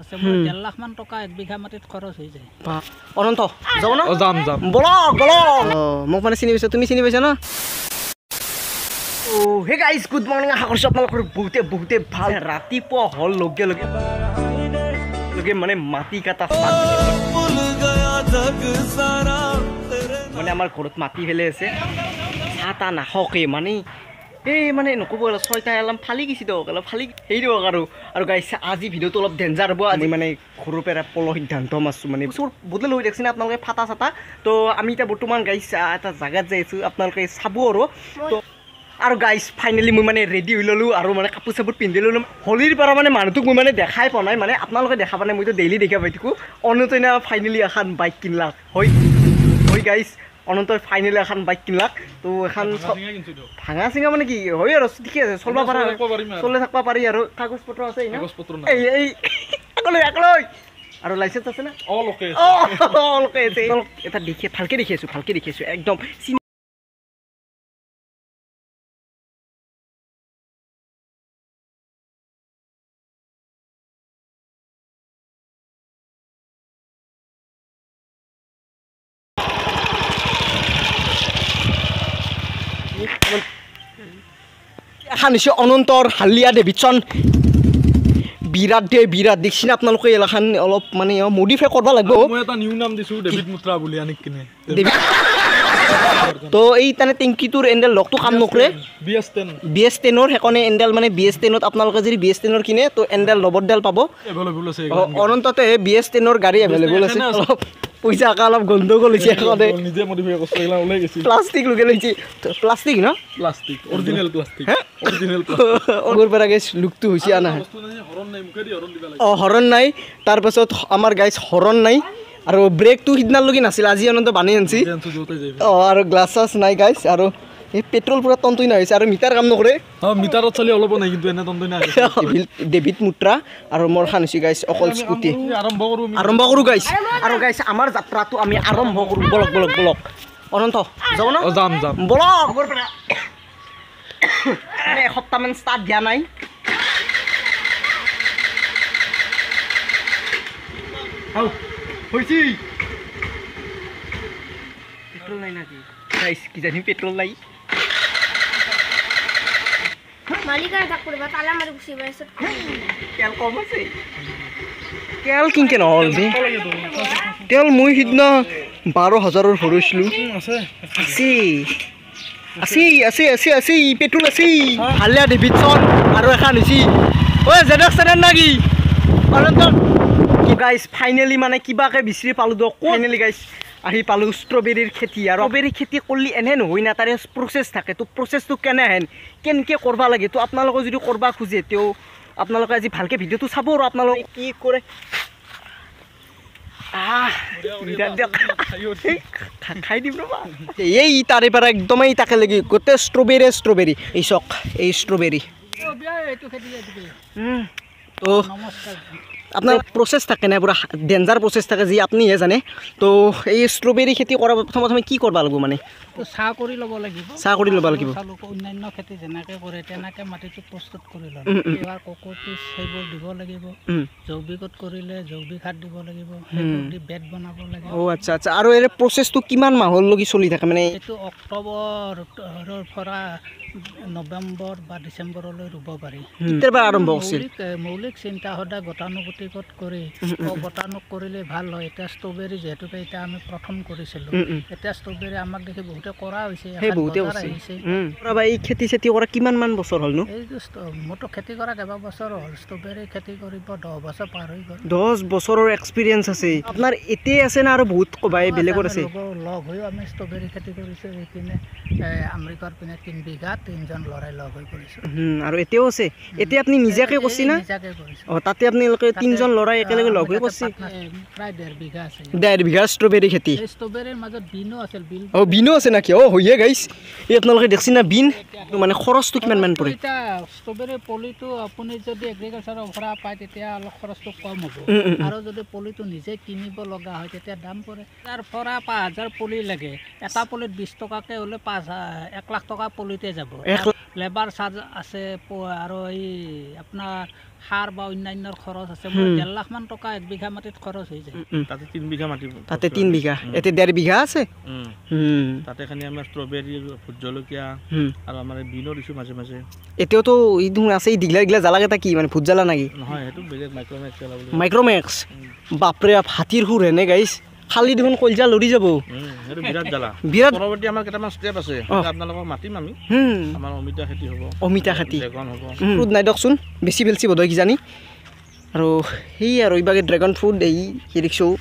আছে মোৰ 1.5 লাখ মান টকা 1 বিঘা মাটিত খৰচ হৈ যায় অনন্ত যাব না যাম বলক মোক মানে চিনি পাইছা তুমি চিনি পাইছা না ও হে গাইস গুড মর্নিং আশা কৰিছো আপোনালোকৰ বহুতে ভাল ৰাতিপুৱা হল লগে লগে মানে মাটি কাটা মানে আমাৰ ঘৰত মাটি ফেলে আছে ছাতা নাখকে মানে এই মানে নকব ছয়টা এলাম ফালি গেছি দিয়ক অলপ ফালি সেই দিয়ক আৰু গাইছ আজি ভিডিঅ'টো অলপ ডেঞ্জাৰ হ'ব আজি মানে ঘৰৰ পৰা পল সিদ্ধান্ত মাছো মানে বদলে লৈ দেখছেনে আপোনালোকে ফাটা চাটা তো আমি এতিয়া বৰ্তমান গাইছ এটা জাগাত যাই আছো আপোনালোকে চাব আৰু গাইছ ফাইনেলি মই মানে ৰেডি হৈ ললো আৰু মানে কাপোৰ চাপোৰ পিন্ধি ললো হলিৰ পৰা মানে মানুহটোক মই মানে দেখাই পোৱা নাই মানে আপোনালোকে দেখা পোৱা নাই মইতো ডেইলি দেখা পাই থাকো অনন্তইনা ফাইনেলি এখন বাইক কিনলাক হয় গাইছ অনন্তই ফাইনেলি এখন বাইক কিনলাক তো এখন ভাঙা চিঙা মানে কি হয় আৰু ঠিকে আছে চলবা পাৰা চলে থাকবা পাৰি আৰু কাগজ পত্ৰ আছে এই আকলৈ আৰু লাইসেন্স আছে না অলকে আছে এটা দেখি ভালকে দেখি আছো একদম এখন হৈছে অনন্তৰ হালিয়া ডেভিডসন বিৰাট দেখছি না আপোনালোকে এলাখান অলপ মানে মডিফাই কৰিব লাগিব মই এটা নিউ নাম দিছো ডেভিড মুত্ৰা বুলি আনি কিনে তো এই তানে টেংকিটোৰ এণ্ডেল লগটো কাম নকৰে BS10 ৰ হেকনে এণ্ডেল মানে BS10 ত আপোনালোকে যদি BS10 ৰ কিনে তো এণ্ডেল ৰবটডাল পাব এভেইলেবল আছে অনন্ততে BS10 ৰ গাড়ী এভেইলেবল আছে অলপ পইচা অলপ গণ্ডগোল হৈছে এখনে নিজে মডিফাই কৰিছে এলা ওলাই গৈছে প্লাষ্টিক লগে লৈছে প্লাষ্টিক ন প্লাষ্টিক অৰিজিনাল প্লাষ্টিক ওগৰ পৰা গাইছ লুকটো হৈছে আনা হৰণ নাই মুখে দি হৰণ দিবা লাগে হৰণ নাই তাৰ পাছত আমাৰ গাইছ হৰণ নাই আৰু ব্ৰেকটো সিদিনাৰ লগি নাছিল আজি অনন্ত বানি আনছি আৰু গ্লাছাছ নাই গাইছ আৰু এই পেট্ৰল পুৰা তন্তই না হৈছে আৰু মিটাৰ কাম নকৰে মিটাৰত চলি অলপ নাই কিন্তু এনে তন্তই না ডেভিড মুত্ৰা আৰু মোৰ খান হৈছে গাইছ অকল স্কুটি আৰম্ভ কৰো গাইছ আৰু গাইছ আমাৰ যাত্ৰাটো আমি আৰম্ভ কৰো বলক অনন্ত যাব না যাম বলক ওপৰ পৰা মানে এসপ্তাহমান ষ্টাৰ্ট দিয়া নাই হইছি পেট্রোল নাই নাকি গাইস কি জানি পেট্রোল নাই মালিকার ডাক করবা তালা মারি বসি বাইছে তেল কম আছে তেল কিনকে নহল বে তেল মই হিদনা 12000 ৰ ভৰিছলু আছে পেট্ৰোল আছে হালিয়া ডেভিডসন আৰু এখন হৈছে ওই জেডক্স চেনেল নাকি অনন্ত কি গাইস ফাইনালি মানে কিবাকে বিচৰি পালো দ ফাইনালি গাইস আহি পালো ষ্ট্ৰবেৰীৰ খেতি আৰু ষ্ট্ৰবেৰী খেতি কৰলি এনে নহয় না তাৰে প্ৰচেছ থাকে তো প্ৰচেছটো কেনে হেন কেনকে কৰবা লাগে তো আপোনালোকে যদি কৰবা খুজে তেও আপোনালোকে আজি ভালকে ভিডিঅ'টো চাব আৰু আপোনালোকে কি কৰে খাই দিম ৰবা এই তাৰে পৰা একদমেই তাকে লাগি গোটেই ষ্ট্ৰবেৰী এই চক এই ষ্ট্ৰবেৰী তো আপনাৰ প্ৰসেস থাকে না পুৰা ডেঞ্জাৰ প্ৰসেস থাকে যে আপনিহে জানে তো এই ষ্ট্ৰবেৰী খেতি কৰা প্ৰথমে কি কৰিব লাগিব মানে তো চাহ কৰি ল'ব লাগিব অন্যান্য খেতি যেনেকৈ কৰে তেনেকৈ মাটিটো প্ৰস্তুত কৰি ল'ব এবাৰ কক'পিচ সেইবোৰ দিব লাগিব জৈৱিকত কৰিলে জৈৱিক সাৰ দিব লাগিব সেইবোৰ দি বেড বনাব লাগিব আচ্ছা আৰু এই প্ৰচেছটো কিমান মাহলৈকে চলি থাকে মানে এইটো অক্টোবৰৰ পৰা নৱেম্বৰ বা ডিচেম্বৰলৈ ৰুব পাৰি কেতিয়াৰ পৰা আৰম্ভ হৈছিল মৌলিক চিন্তা সদায় গতানুগতিকত কৰি গতানুক কৰিলে ভাল হয় এতিয়া ষ্ট্ৰবেৰী যিহেতুকে এতিয়া আমি প্ৰথম কৰিছিলোঁ এতিয়া ষ্ট্ৰবেৰী আমাক দেখি বহুতে কৰা হৈছে এই খেতি চেতি কৰা কিমান মান বছৰ হ'লনো এইটো মোৰতো খেতি কৰা কেইবাবছৰ হ'ল ষ্ট্ৰবেৰী খেতি কৰিব 10 বছৰ পাৰ হৈ গ'ল 10 বছৰৰ এক্সপিৰিয়েঞ্চ আছে আপোনাৰ এতে আছে না আৰু বহুত কবাই বেলেগৰ আছে লগ হৈ আমি ষ্ট্ৰবেৰী খেতি কৰিছোঁ এইপিনে আমেৰিকাৰ পিনে 3 বিঘা 3জন লৰাই লগ হৈ কৰিছোঁ আৰু এতেও আছে এতে আপুনি নিজাকে কৰিছে না তাতে আপোনালোকে 3জন লৰাই একেলগে লগ হৈ কৰিছে প্ৰায় 1.5 বিঘা আছে 1.5 বিঘা ষ্ট্ৰবেৰী খেতি ষ্ট্ৰবেৰীৰ মাজত বিনো আছিল বিনো আছে নাকি হয়ে গাইছ এই আপোনালোকে দেখছি না বিন মানে খৰচটো কিমান মান পৰে এটা ষ্ট্ৰবেৰী পলিটো আপুনি যদি এগ্ৰিকালচাৰৰ অফাৰ পায় তেতিয়া অলপ খৰচটো কম হ'ব আৰু যদি পলিটো নিজে কিনিব লগা হয় তেতিয়া দাম পৰে তাৰ পৰা 5000 পলি লাগে এটা পলিত 20 টকাকে হ'লে 1 লাখ টকা পলিতে যাব লেবাৰ চাৰ্জ আছে আৰু এই আপোনাৰ সাৰ বা অন্যান্যৰ খৰচ আছে মোৰ 1.5 লাখ মান টকা 1 বিঘা মাটিত খৰচ হৈ যায় তাতে 3 বিঘা মাটি তাতে 3 বিঘা এতে 1.5 বিঘা আছে তাতে খানি আমাৰ ষ্ট্ৰবেৰী ভোট জলকীয়া আৰু আমাৰ বিনৰ দিছো মাজে মাজে এতিয়াও ই ধুন আছে ই দিগলা জালাকেটা কি মানে ভোট জ্বালা নাকি নহয় সেইটো বেলেগ মাইক্ৰোমেক্স চলা বুলি মাইক্ৰোমেক্স বাপৰে হাতীৰ সুৰ হেনে গাইছ খালি দেখোন কলজা লৰি যাব সেইটো বিৰাট জ্বালা বিৰাট পৰৱৰ্তী আমাৰ কেইটামান ষ্টেপ আছে আপোনালোকক মাতিম আমি আমাৰ অমিতা খেতি হ'ব অমিতা খেতি ড্ৰেগন হ'ব ফ্ৰুট নাই দকচোন বেছি বেলছি বধ কিজানি আৰু সেই আৰু এইবাগে ড্ৰেগন ফ্ৰুট এই কি দেখিছোঁ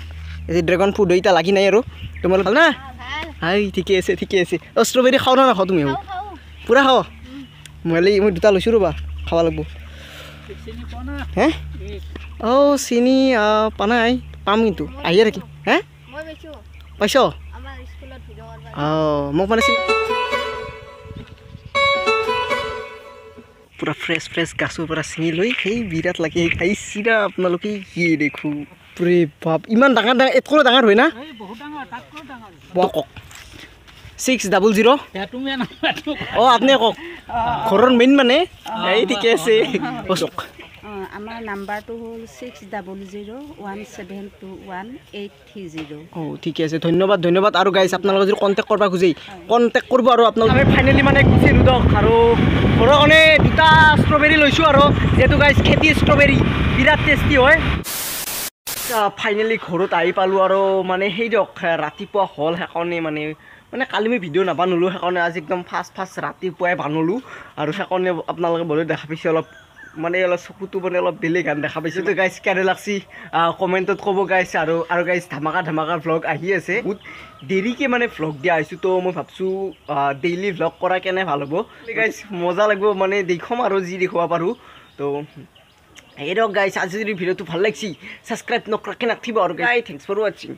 এই ড্ৰেগন ফ্ৰুট এইটা লাগি নাই আৰু তোমালোক ভাল না হাই ঠিকে আছে ষ্ট্ৰবেৰী খাওঁ না নাখাওঁ তুমি পূৰা খাওঁ মই 2টা লৈছোঁ ৰ'বা খাব লাগিব চিনি পোৱা না হে চিনি পা নাই পাম কিন্তু আহিয়ে থাকিম হে মই বেছো পাইছ আমাৰ স্কুলত ভিডিঅ' কৰিব মোক মানে পুৰা ফ্ৰেছ গাছৰ পৰা ছিঙি লৈ সেই বিৰাট লাগে খাইছিৰা আপোনালোকে কি দেখোঁ পুৰে বাপ ইমান ডাঙৰ এতকৈও ডাঙৰ হয় না এই বহুত ডাঙৰ তাতকৈ ডাঙৰ কওক 600 তুমি আপুনি কওক ঘৰৰ মেইন মানে এই ঠিকে আছে কওক আমাৰ নাম্বাৰটো হ'ল 6001721830 ঠিকে আছে ধন্যবাদ আৰু গাইছ আপোনালোকে যদি কণ্টেক্ট কৰিব খোজে কণ্টেক্ট কৰিব আৰু আপোনালোকে ফাইনেলি মানে গুচি আহিলোঁ দিয়ক আৰু ঘৰৰ কাৰণে 2টা ষ্ট্ৰবেৰী লৈছোঁ আৰু যিহেতু গাইছ খেতি ষ্ট্ৰবেৰী বিৰাট টেষ্টি হয় ফাইনেলি ঘৰত আহি পালোঁ আৰু মানে সেই দিয়ক ৰাতিপুৱা হ'ল সেইকাৰণে মানে কালি মই ভিডিঅ' নাবানোলোঁ সেইকাৰণে আজি একদম ফাৰ্ষ্ট ৰাতিপুৱাই বানোলোঁ আৰু সেইকাৰণে আপোনালোকে বহুত দেখা পাইছে অলপ চকুটো মানে অলপ বেলেগ গান দেখা পাইছোঁ তো গাইছ কেনে লাগছি কমেণ্টত ক'ব গাইছ আৰু গাইছ ধামাকা ভ্লগ আহি আছে বহুত দেৰিকৈ মানে ভ্লগ দিয়া আহিছোঁ তো মই ভাবছোঁ ডেইলি ভ্লগ কৰা কেনে ভাল হ'ব গাইছ মজা লাগিব মানে দেখুৱাম আৰু যি দেখুৱাব পাৰোঁ তো এই দিয়ক গাইছ আজি যদি ভিডিঅ'টো ভাল লাগিছে ছাবস্ক্ৰাইব নকৰাকৈ নাথাকিব আৰু গাইছ থেংকছ ফৰ ৱাচিং